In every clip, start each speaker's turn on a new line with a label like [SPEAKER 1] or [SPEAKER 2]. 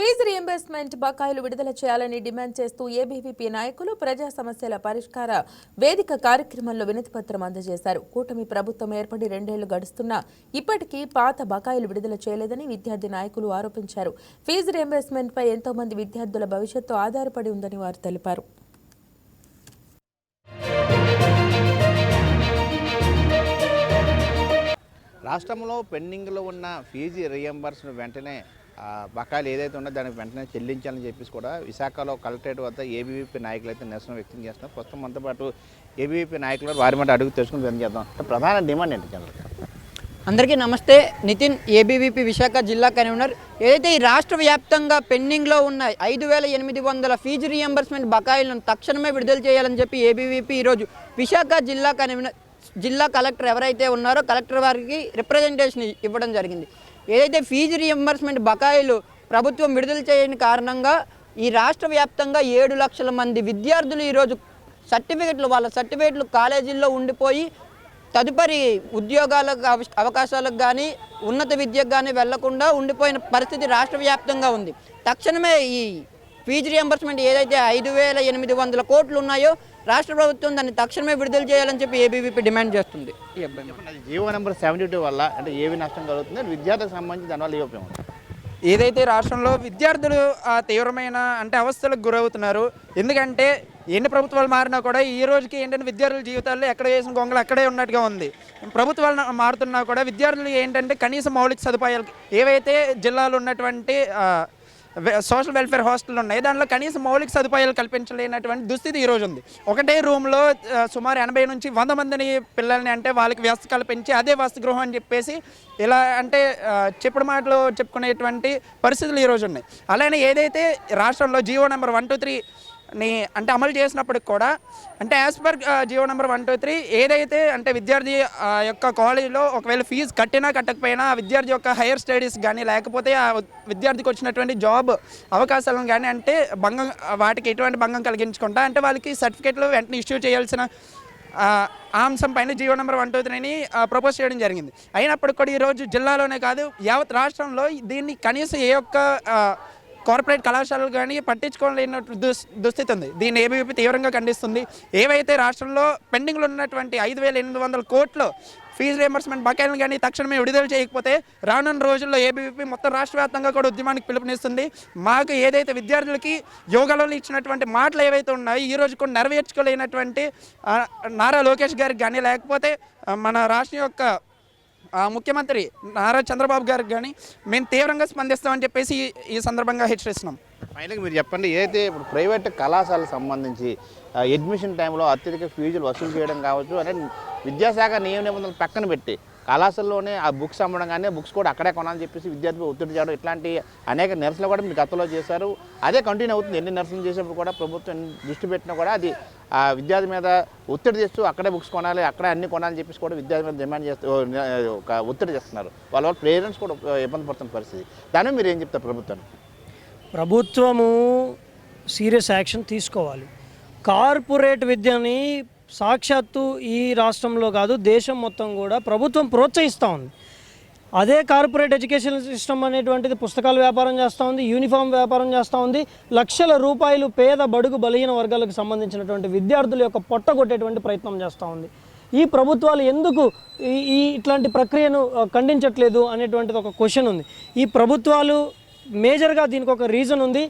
[SPEAKER 1] Fee reimbursement బకాయిలు విడుదల చేయాలని డిమాండ్ చేస్తూ ఏబీవీపీ నాయకులు ప్రజా సమస్యల పరిష్కార వేదిక కార్యక్రమంలో వినతిపత్రం అందజేశారు. కూటమి ప్రభుత్వం ఏర్పడి 2 ఏళ్లు గడుస్తున్నా ఇప్పటికీ పాత బకాయిలు విడుదల చేయలేదని విద్యార్థి నాయకులు ఆరోపించారు. ఫీజు రీయింబర్స్మెంట్ పై ఎంతో మంది విద్యార్థుల భవిష్యత్తు ఆధారపడి ఉందని వారు తెలిపారు.
[SPEAKER 2] రాష్ట్రంలో పెండింగ్లో ఉన్న ఫీజు రీయింబర్స్మెంట్ వెంటనే బకాయిలు ఏదైతే ఉందో దానికి వెంటనే చెల్లించాలని చెప్పేసి కూడా విశాఖలో కలెక్టరేట్ వద్ద ఏబీవీపీ నాయకులు అయితే నిరసన వ్యక్తం చేస్తున్నారు. ప్రస్తుతం మనతో పాటు ఏబీవీపీ నాయకులు వారి మాట అడుగు తెలుసుకుని విధంగా చేద్దాం. ప్రధాన డిమాండ్ ఏంటి జనరల్గా?
[SPEAKER 3] అందరికీ నమస్తే. నితిన్, ఏబీవీపీ విశాఖ జిల్లా కన్వీనర్. ఏదైతే ఈ రాష్ట్ర వ్యాప్తంగా పెండింగ్లో ఉన్న 5,800 ఫీజు రీయింబర్స్మెంట్ బకాయిలను తక్షణమే విడుదల చేయాలని చెప్పి ఏబీవీపీ ఈరోజు విశాఖ జిల్లా కన్వీనర్ జిల్లా కలెక్టర్ ఎవరైతే ఉన్నారో కలెక్టర్ వారికి రిప్రజెంటేషన్ ఇవ్వడం జరిగింది. ఏదైతే ఫీజు రీయింబర్స్మెంట్ బకాయిలు ప్రభుత్వం విడుదల చేయని కారణంగా ఈ రాష్ట్ర వ్యాప్తంగా 7 లక్షల మంది విద్యార్థులు ఈరోజు వాళ్ళ సర్టిఫికెట్లు కాలేజీల్లో ఉండిపోయి తదుపరి ఉద్యోగాలకు అవకాశాలకు కానీ ఉన్నత విద్యకు కానీ వెళ్లకుండా ఉండిపోయిన పరిస్థితి రాష్ట్ర వ్యాప్తంగా ఉంది. తక్షణమే ఈ ఫీజు రీయింబర్స్మెంట్ ఏదైతే 5,800 కోట్లు ఉన్నాయో రాష్ట్ర ప్రభుత్వం దాన్ని తక్షణమే విడుదల చేయాలని చెప్పి ఏబీవీపీ డిమాండ్ చేస్తుంది.
[SPEAKER 2] జీవో నెంబర్ 72 వల్ల అంటే ఏవి నష్టం కలుగుతుంది, విద్యార్థులకు సంబంధించి దానివల్ల ఏ ఉపయోగం?
[SPEAKER 4] ఏదైతే రాష్ట్రంలో విద్యార్థులు తీవ్రమైన అవస్థలకు గురవుతున్నారు. ఎందుకంటే ఎన్ని ప్రభుత్వాలు మారినా కూడా ఈ రోజుకి ఏంటంటే విద్యార్థుల జీవితాల్లో ఎక్కడ వేసిన గొంగలు అక్కడే ఉన్నట్టుగా ఉంది. ప్రభుత్వాలు మారుతున్నా కూడా విద్యార్థులు ఏంటంటే కనీస మౌలిక సదుపాయాలు ఏవైతే జిల్లాలో ఉన్నటువంటి సోషల్ వెల్ఫేర్ హాస్టల్ ఉన్నాయి దాంట్లో కనీస మౌలిక సదుపాయాలు కల్పించలేనటువంటి దుస్థితి ఈరోజు ఉంది. ఒకటే రూమ్లో సుమారు 80 నుంచి 100 మందిని పిల్లల్ని అంటే వాళ్ళకి వ్యవస్థ కల్పించి అదే వసతి గృహం అని చెప్పేసి ఇలా అంటే చెప్పుడు మాటలు చెప్పుకునేటువంటి పరిస్థితులు ఈరోజు ఉన్నాయి. అలానే ఏదైతే రాష్ట్రంలో జీవో నెంబర్ 123ని అంటే అమలు చేసినప్పటికి కూడా అంటే యాజ్ పర్ జీవో నెంబర్ 123 ఏదైతే అంటే విద్యార్థి యొక్క కాలేజీలో ఒకవేళ ఫీజు కట్టినా కట్టకపోయినా ఆ విద్యార్థి యొక్క హైయర్ స్టడీస్ కానీ లేకపోతే ఆ విద్యార్థికి వచ్చినటువంటి జాబ్ అవకాశాలను కానీ అంటే వాటికి ఎటువంటి భంగం కలిగించకుండా అంటే వాళ్ళకి సర్టిఫికేట్లు వెంటనే ఇష్యూ చేయాల్సిన అంశం పైన జీవో నెంబర్ 123ని ప్రపోజ్ చేయడం జరిగింది. అయినప్పటికీ కూడా ఈరోజు జిల్లాలోనే కాదు యావత్ రాష్ట్రంలో దీన్ని కనీసం ఏ ఒక్క కార్పొరేట్ కళాశాలలు కానీ పట్టించుకోలేని దుస్థితి ఉంది. దీన్ని ఏబీవీపీ తీవ్రంగా ఖండిస్తుంది. ఏవైతే రాష్ట్రంలో పెండింగ్లో ఉన్నటువంటి 5,800 కోట్లు ఫీజు రీయింబర్స్మెంట్ బకాయిలను కానీ తక్షణమే విడుదల చేయకపోతే రానున్న రోజుల్లో ఏబీవీపీ మొత్తం రాష్ట్ర వ్యాప్తంగా కూడా ఉద్యమానికి పిలుపునిస్తుంది. మాకు ఏదైతే విద్యార్థులకి యోగాలో ఇచ్చినటువంటి మాటలు ఏవైతే ఉన్నాయో ఈ రోజు కూడా నెరవేర్చుకోలేనటువంటి నారా లోకేష్ గారికి కానీ లేకపోతే మన రాష్ట్రం యొక్క ముఖ్యమంత్రి నారా చంద్రబాబు గారికి కానీ మేము తీవ్రంగా స్పందిస్తామని చెప్పేసి ఈ సందర్భంగా హెచ్చరిస్తున్నాం.
[SPEAKER 2] ఫైనల్గా మీరు చెప్పండి, ఏదైతే ఇప్పుడు ప్రైవేట్ కళాశాలకు సంబంధించి అడ్మిషన్ టైంలో అత్యధిక ఫీజులు వసూలు చేయడం కావచ్చు అంటే విద్యాశాఖ నియమ నిబంధనలు పక్కన పెట్టి కళాశాలలోనే ఆ బుక్స్ అమ్మడం కానీ బుక్స్ కూడా అక్కడే కొనాలని చెప్పేసి విద్యార్థులు ఒత్తిడి చేయడం ఇట్లాంటి అనేక నిరసనలు కూడా మీరు గతంలో చేశారు. అదే కంటిన్యూ అవుతుంది. ఎన్ని నిరసనలు చేసేప్పుడు కూడా ప్రభుత్వం దృష్టి పెట్టినా కూడా అది ఆ విద్యార్థి మీద ఒత్తిడి చేస్తూ అక్కడే బుక్స్ కొనాలి అక్కడే అన్ని కొనాలని చెప్పేసి కూడా విద్యార్థి మీద డిమాండ్ చేస్తూ ఒక ఒత్తిడి చేస్తున్నారు. వాళ్ళ పేరెంట్స్ కూడా ఇబ్బంది పడుతున్న పరిస్థితి. దాని మీరు ఏం చెప్తారు ప్రభుత్వాన్ని?
[SPEAKER 5] ప్రభుత్వము సీరియస్ యాక్షన్ తీసుకోవాలి. కార్పొరేట్ విద్యని సాక్షాత్తు ఈ రాష్ట్రంలో కాదు దేశం మొత్తం కూడా ప్రభుత్వం ప్రోత్సహిస్తూ ఉంది. అదే కార్పొరేట్ ఎడ్యుకేషన్ సిస్టమ్ అనేటువంటిది పుస్తకాల వ్యాపారం చేస్తూ ఉంది, యూనిఫామ్ వ్యాపారం చేస్తూ ఉంది. లక్షల రూపాయలు పేద బడుగు బలహీన వర్గాలకు సంబంధించినటువంటి విద్యార్థుల యొక్క పొట్టగొట్టేటువంటి ప్రయత్నం చేస్తూ ఉంది. ఈ ప్రభుత్వాలు ఎందుకు ఇట్లాంటి ప్రక్రియను ఖండించట్లేదు అనేటువంటిది ఒక క్వశ్చన్ ఉంది. ఈ ప్రభుత్వాలు మేజర్గా దీనికి ఒక రీజన్ ఉంది.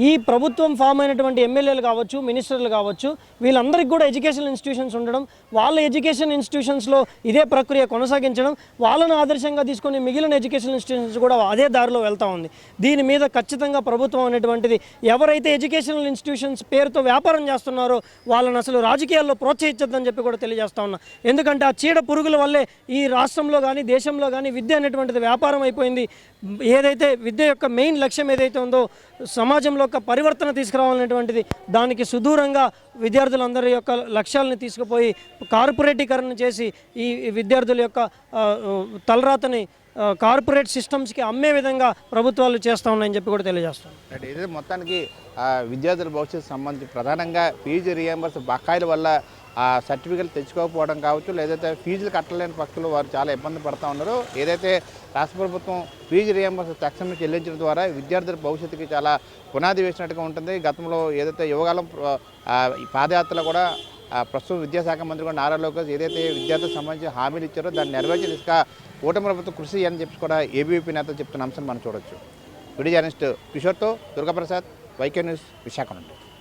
[SPEAKER 5] ఈ ప్రభుత్వం ఫామ్ అయినటువంటి ఎమ్మెల్యేలు కావచ్చు, మినిస్టర్లు కావచ్చు, వీళ్ళందరికీ కూడా ఎడ్యుకేషన్ ఇన్స్టిట్యూషన్స్ ఉండడం, వాళ్ళ ఎడ్యుకేషన్ ఇన్స్టిట్యూషన్స్లో ఇదే ప్రక్రియ కొనసాగించడం, వాళ్ళను ఆదర్శంగా తీసుకొని మిగిలిన ఎడ్యుకేషన్ ఇన్స్టిట్యూషన్స్ కూడా అదే దారిలో వెళ్తూ ఉంది. దీని మీద ఖచ్చితంగా ప్రభుత్వం అనేటువంటిది ఎవరైతే ఎడ్యుకేషనల్ ఇన్స్టిట్యూషన్స్ పేరుతో వ్యాపారం చేస్తున్నారో వాళ్ళని అసలు రాజకీయాల్లో ప్రోత్సహించద్దని చెప్పి కూడా తెలియజేస్తా ఉన్నా. ఎందుకంటే ఆ చీడ పురుగుల వల్లే ఈ రాష్ట్రంలో కానీ దేశంలో కానీ విద్య అనేటువంటిది వ్యాపారం అయిపోయింది. ఏదైతే విద్య యొక్క మెయిన్ లక్ష్యం ఏదైతే ఉందో సమాజంలో ఒక పరివర్తన తీసుకురావాలనేటువంటిది దానికి సుదూరంగా విద్యార్థులందరి యొక్క లక్ష్యాలను తీసుకుపోయి కార్పొరేటీకరణ చేసి ఈ విద్యార్థుల యొక్క తలరాతని కార్పొరేట్ సిస్టమ్స్కి అమ్మే విధంగా ప్రభుత్వాలు చేస్తూ ఉన్నాయని చెప్పి కూడా తెలియజేస్తాం.
[SPEAKER 2] ఇదే మొత్తానికి విద్యార్థుల భవిష్యత్తు సంబంధించి ప్రధానంగా ఫీజు రీయింబర్స్ బకాయిల వల్ల ఆ సర్టిఫికెట్లు తెచ్చుకోకపోవడం కావచ్చు, లేదైతే ఫీజులు కట్టలేని పక్షులు వారు చాలా ఇబ్బంది పడుతూ ఉన్నారు. ఏదైతే రాష్ట్ర ప్రభుత్వం ఫీజు రియంబర్స్ తక్షణమే చెల్లించడం ద్వారా విద్యార్థుల భవిష్యత్తుకి చాలా పునాది వేసినట్టుగా ఉంటుంది. గతంలో ఏదైతే యువకాలం ఈ పాదయాత్రలో కూడా ప్రస్తుతం విద్యాశాఖ మంత్రి కూడా నారా లోకేష్ ఏదైతే విద్యార్థులకు సంబంధించి హామీలు ఇచ్చారో దాన్ని నెరవేర్చే దిశగా కూటమి ప్రభుత్వం కృషి అని చెప్పి కూడా ఏబీవీపీ నేతలు చెప్తున్న అంశాన్ని మనం చూడొచ్చు. వీడియో జర్నలిస్ట్ కిషోర్తో దుర్గాప్రసాద్, వైకే న్యూస్, విశాఖ నుండి.